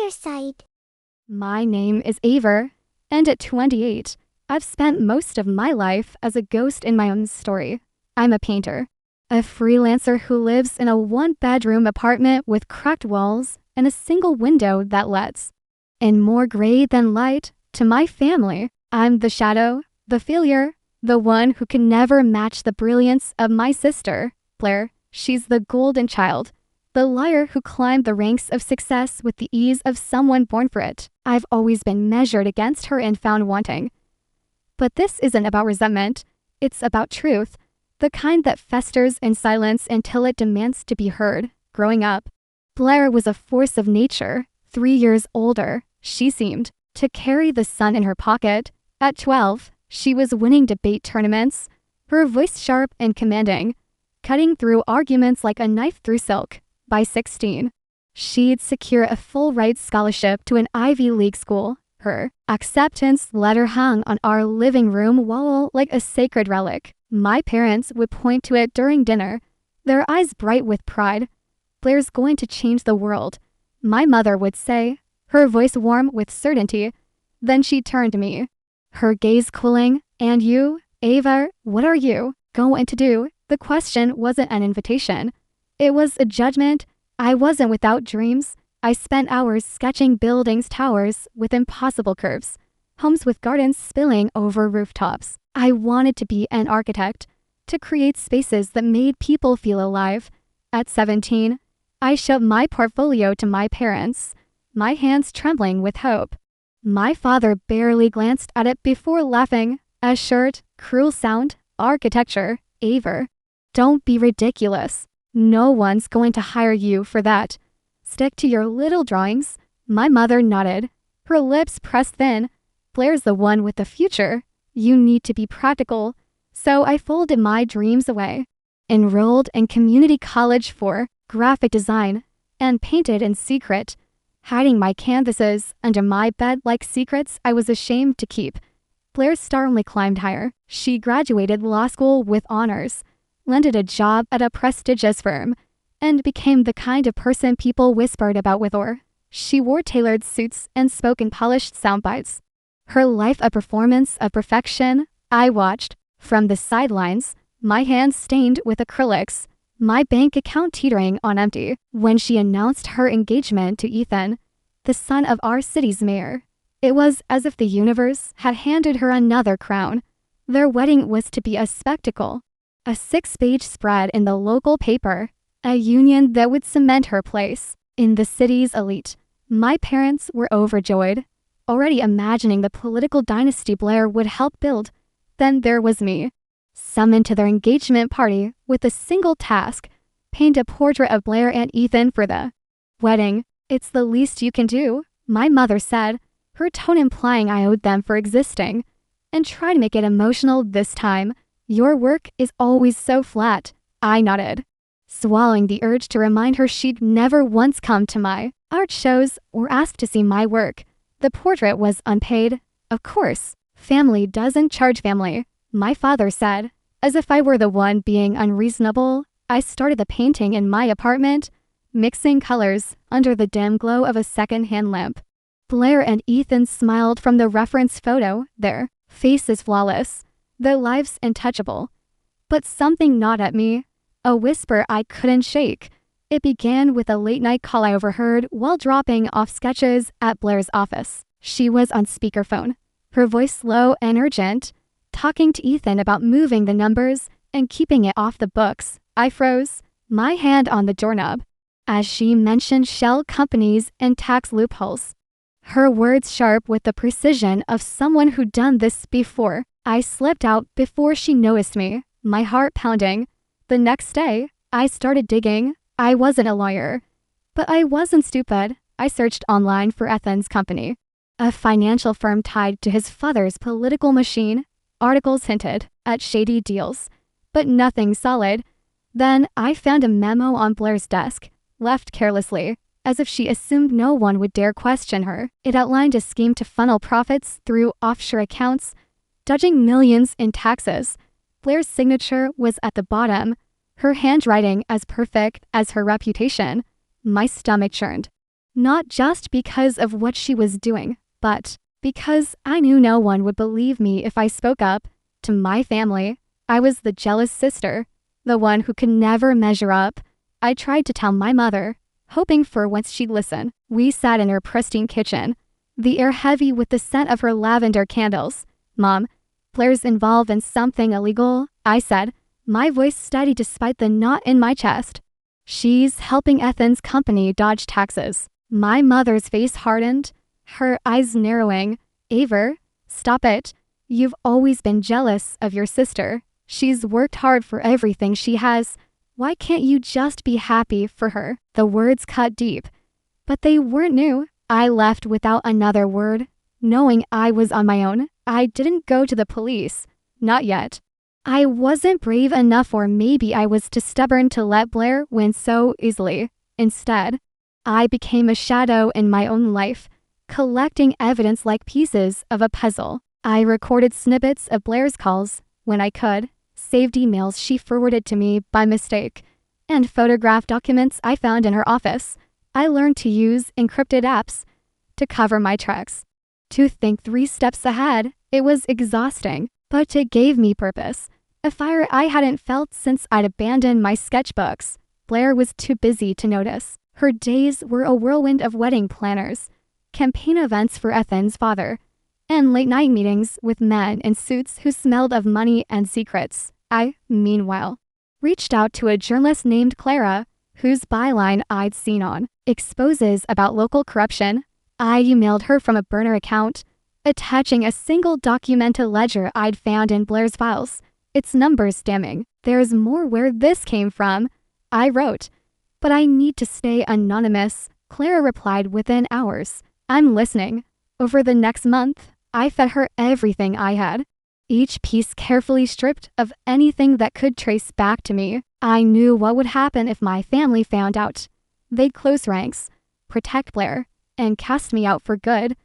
your side. My name is Aver, and at 28, I've spent most of my life as a ghost in my own story. I'm a painter, a freelancer who lives in a one-bedroom apartment with cracked walls and a single window that lets in more gray than light. To my family, I'm the shadow, the failure, the one who can never match the brilliance of my sister, Blair. She's the golden child, the liar who climbed the ranks of success with the ease of someone born for it. I've always been measured against her and found wanting. But this isn't about resentment. It's about truth, the kind that festers in silence until it demands to be heard. Growing up, Blair was a force of nature. 3 years older, she seemed to carry the sun in her pocket. At 12, she was winning debate tournaments, her voice sharp and commanding, cutting through arguments like a knife through silk. By 16, she'd secure a full-ride scholarship to an Ivy League school. Her acceptance letter hung on our living room wall like a sacred relic. My parents would point to it during dinner, their eyes bright with pride. Blair's going to change the world, my mother would say, her voice warm with certainty. Then she turned to me, her gaze cooling. And you, Ava, what are you going to do? The question wasn't an invitation. It was a judgment. I wasn't without dreams. I spent hours sketching buildings, towers with impossible curves, homes with gardens spilling over rooftops. I wanted to be an architect, to create spaces that made people feel alive. At 17, I showed my portfolio to my parents, my hands trembling with hope. My father barely glanced at it before laughing. Assured, cruel sound, architecture, Aver. Don't be ridiculous. No one's going to hire you for that. Stick to your little drawings. My mother nodded, her lips pressed thin. Blair's the one with the future. You need to be practical. So I folded my dreams away, enrolled in community college for graphic design, and painted in secret, hiding my canvases under my bed like secrets I was ashamed to keep. Blair's star only climbed higher. She graduated law school with honors, landed a job at a prestigious firm, and became the kind of person people whispered about with her. She wore tailored suits and spoke in polished sound bites. Her life a performance of perfection. I watched from the sidelines, my hands stained with acrylics, my bank account teetering on empty. When she announced her engagement to Ethan, the son of our city's mayor, it was as if the universe had handed her another crown. Their wedding was to be a spectacle, a 6-page spread in the local paper, a union that would cement her place in the city's elite. My parents were overjoyed, already imagining the political dynasty Blair would help build. Then there was me, summoned to their engagement party with a single task: paint a portrait of Blair and Ethan for the wedding. It's the least you can do, my mother said, her tone implying I owed them for existing. And try to make it emotional this time. Your work is always so flat. I nodded, swallowing the urge to remind her she'd never once come to my art shows or asked to see my work. The portrait was unpaid. Of course, family doesn't charge family, my father said, as if I were the one being unreasonable. I started the painting in my apartment, mixing colors under the dim glow of a second-hand lamp. Blair and Ethan smiled from the reference photo, their faces flawless, their lives untouchable. But something gnawed at me, a whisper I couldn't shake. It began with a late-night call I overheard while dropping off sketches at Blair's office. She was on speakerphone, her voice low and urgent, talking to Ethan about moving the numbers and keeping it off the books. I froze, my hand on the doorknob, as she mentioned shell companies and tax loopholes. Her words sharp with the precision of someone who'd done this before. I slipped out before she noticed me, my heart pounding. The next day, I started digging. I wasn't a lawyer, but I wasn't stupid. I searched online for Ethan's company, a financial firm tied to his father's political machine. Articles hinted at shady deals, but nothing solid. Then I found a memo on Blair's desk, left carelessly, as if she assumed no one would dare question her. It outlined a scheme to funnel profits through offshore accounts, dodging millions in taxes. Blair's signature was at the bottom, her handwriting as perfect as her reputation. My stomach churned. Not just because of what she was doing, but because I knew no one would believe me if I spoke up. To my family, I was the jealous sister, the one who could never measure up. I tried to tell my mother, hoping for once she'd listen. We sat in her pristine kitchen, the air heavy with the scent of her lavender candles. "Mom, Blair's involved in something illegal," I said, my voice steady despite the knot in my chest. "She's helping Ethan's company dodge taxes." My mother's face hardened, her eyes narrowing. "Aver, stop it. You've always been jealous of your sister. She's worked hard for everything she has. Why can't you just be happy for her?" The words cut deep, but they weren't new. I left without another word, knowing I was on my own. I didn't go to the police. Not yet. I wasn't brave enough, or maybe I was too stubborn to let Blair win so easily. Instead, I became a shadow in my own life, collecting evidence like pieces of a puzzle. I recorded snippets of Blair's calls when I could, saved emails she forwarded to me by mistake, and photographed documents I found in her office. I learned to use encrypted apps to cover my tracks. To think 3 steps ahead, it was exhausting, but it gave me purpose. A fire I hadn't felt since I'd abandoned my sketchbooks. Blair was too busy to notice. Her days were a whirlwind of wedding planners, campaign events for Ethan's father, and late-night meetings with men in suits who smelled of money and secrets. I, meanwhile, reached out to a journalist named Clara, whose byline I'd seen on exposes about local corruption. I emailed her from a burner account, attaching a single documented ledger I'd found in Blair's files. Its numbers damning. "There's more where this came from," I wrote. "But I need to stay anonymous." Clara replied within hours. "I'm listening." Over the next month, I fed her everything I had, each piece carefully stripped of anything that could trace back to me. I knew what would happen if my family found out. They'd close ranks, protect Blair, and cast me out for good.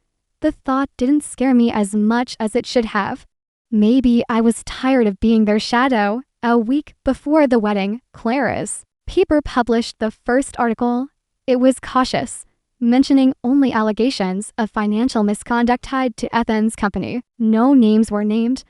The thought didn't scare me as much as it should have. Maybe I was tired of being their shadow. A week before the wedding, Clara's paper published the first article. It was cautious, mentioning only allegations of financial misconduct tied to Ethan's company. No names were named,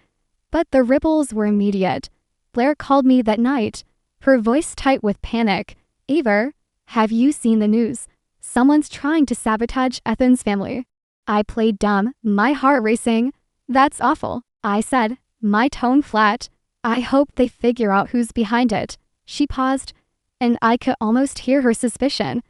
but the ripples were immediate. Blair called me that night, her voice tight with panic. "Aver, have you seen the news? Someone's trying to sabotage Ethan's family." I played dumb, my heart racing. "That's awful," I said, my tone flat. "I hope they figure out who's behind it." She paused, and I could almost hear her suspicion.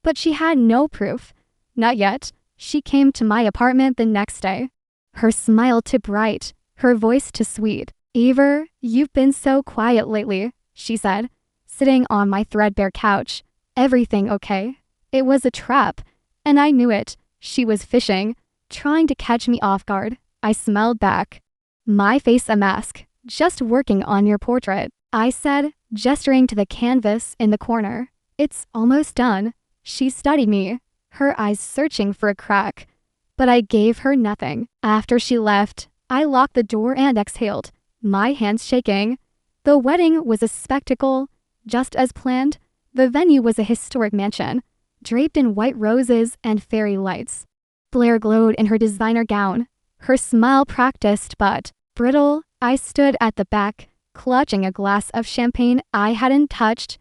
But she had no proof. Not yet. She came to my apartment the next day. Her smile too bright, her voice too sweet. "Aver, you've been so quiet lately," she said, sitting on my threadbare couch. "Everything okay?" It was a trap, and I knew it. She was fishing, trying to catch me off guard. I smiled back. "My face a mask, just working on your portrait," I said, gesturing to the canvas in the corner. "It's almost done." She studied me, her eyes searching for a crack, but I gave her nothing. After she left, I locked the door and exhaled, my hands shaking. The wedding was a spectacle, just as planned. The venue was a historic mansion, draped in white roses and fairy lights. Blair glowed in her designer gown, her smile practiced but brittle. I stood at the back, clutching a glass of champagne I hadn't touched,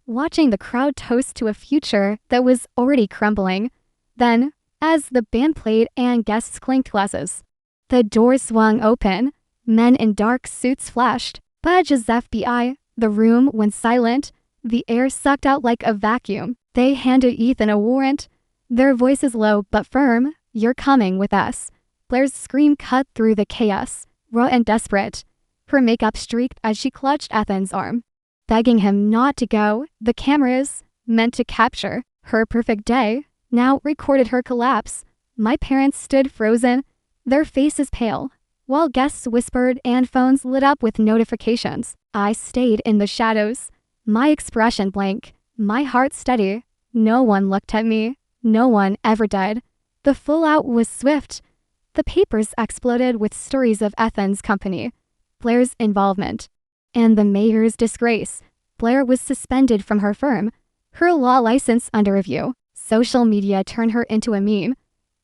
watching the crowd toast to a future that was already crumbling. Then, as the band played and guests clinked glasses, the doors swung open. Men in dark suits flashed. Badges FBI. The room went silent. The air sucked out like a vacuum. They handed Ethan a warrant, their voices low but firm. "You're coming with us." Blair's scream cut through the chaos, raw and desperate. Her makeup streaked as she clutched Ethan's arm, begging him not to go. The cameras, meant to capture her perfect day, now recorded her collapse. My parents stood frozen, their faces pale, while guests whispered and phones lit up with notifications. I stayed in the shadows, my expression blank, my heart steady. No one looked at me. No one ever did. The fallout was swift. The papers exploded with stories of Ethan's company, Blair's involvement, and the mayor's disgrace. Blair was suspended from her firm, her law license under review. Social media turned her into a meme.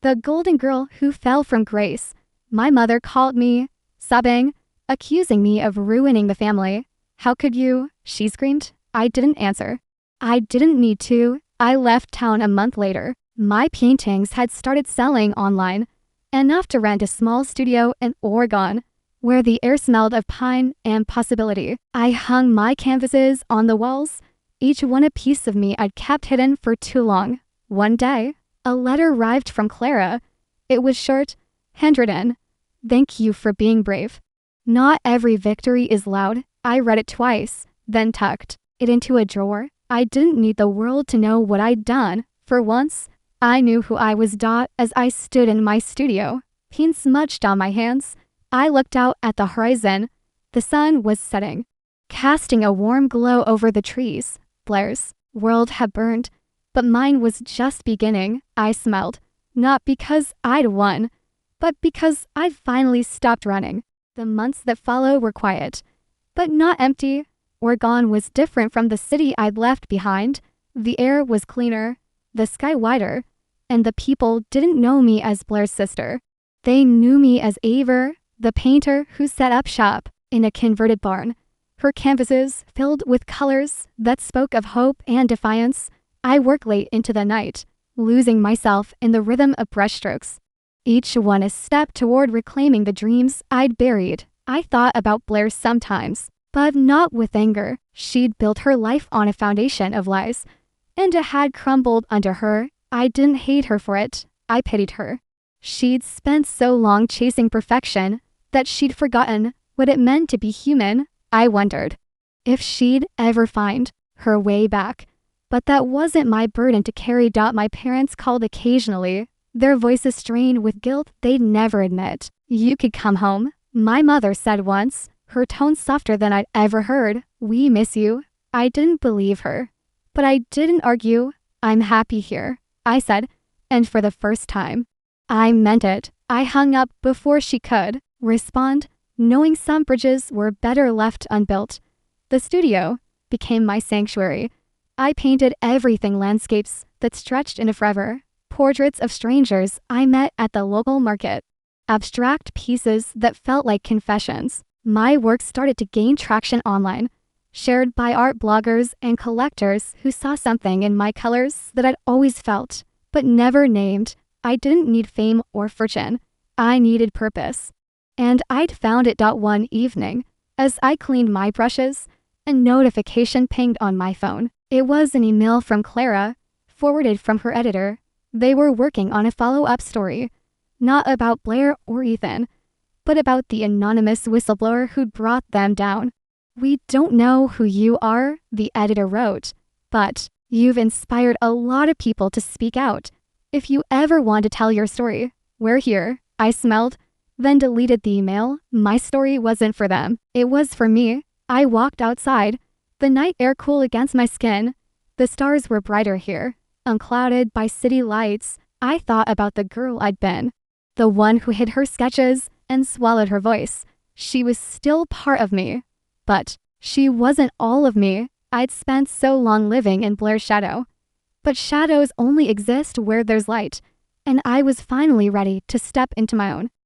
The golden girl who fell from grace. My mother called me, sobbing, accusing me of ruining the family. How could you? She screamed. I didn't answer. I didn't need to. I left town a month later. My paintings had started selling online, enough to rent a small studio in Oregon, where the air smelled of pine and possibility. I hung my canvases on the walls, each one a piece of me I'd kept hidden for too long. One day, a letter arrived from Clara. It was short, handwritten. Thank you for being brave. Not every victory is loud. I read it twice, then tucked it into a drawer. I didn't need the world to know what I'd done. For once, I knew who I was. As I stood in my studio, paint smudged on my hands, I looked out at the horizon. The sun was setting, casting a warm glow over the trees. Blair's world had burned, but mine was just beginning. I smiled, not because I'd won, but because I'd finally stopped running. The months that followed were quiet, but not empty. Oregon was different from the city I'd left behind. The air was cleaner, the sky wider, and the people didn't know me as Blair's sister. They knew me as Aver, the painter who set up shop in a converted barn. Her canvases filled with colors that spoke of hope and defiance. I worked late into the night, losing myself in the rhythm of brushstrokes, each one a step toward reclaiming the dreams I'd buried. I thought about Blair sometimes, but not with anger. She'd built her life on a foundation of lies, and it had crumbled under her. I didn't hate her for it. I pitied her. She'd spent so long chasing perfection that she'd forgotten what it meant to be human. I wondered if she'd ever find her way back. But that wasn't my burden to carry. My parents called occasionally, their voices strained with guilt they'd never admit. You could come home, my mother said once, her tone softer than I'd ever heard. We miss you. I didn't believe her, but I didn't argue. I'm happy here, I said, and for the first time, I meant it. I hung up before she could respond, knowing some bridges were better left unbuilt. The studio became my sanctuary. I painted everything: landscapes that stretched into forever, portraits of strangers I met at the local market, abstract pieces that felt like confessions. My work started to gain traction online, shared by art bloggers and collectors who saw something in my colors that I'd always felt, but never named. I didn't need fame or fortune. I needed purpose. And I'd found it. One evening, as I cleaned my brushes, a notification pinged on my phone. It was an email from Clara, forwarded from her editor. They were working on a follow-up story, not about Blair or Ethan, but about the anonymous whistleblower who'd brought them down. We don't know who you are, the editor wrote, but you've inspired a lot of people to speak out. If you ever want to tell your story, we're here. I smiled, then deleted the email. My story wasn't for them. It was for me. I walked outside, the night air cool against my skin. The stars were brighter here, unclouded by city lights. I thought about the girl I'd been, the one who hid her sketches and swallowed her voice. She was still part of me, but she wasn't all of me. I'd spent so long living in Blair's shadow. But shadows only exist where there's light, and I was finally ready to step into my own.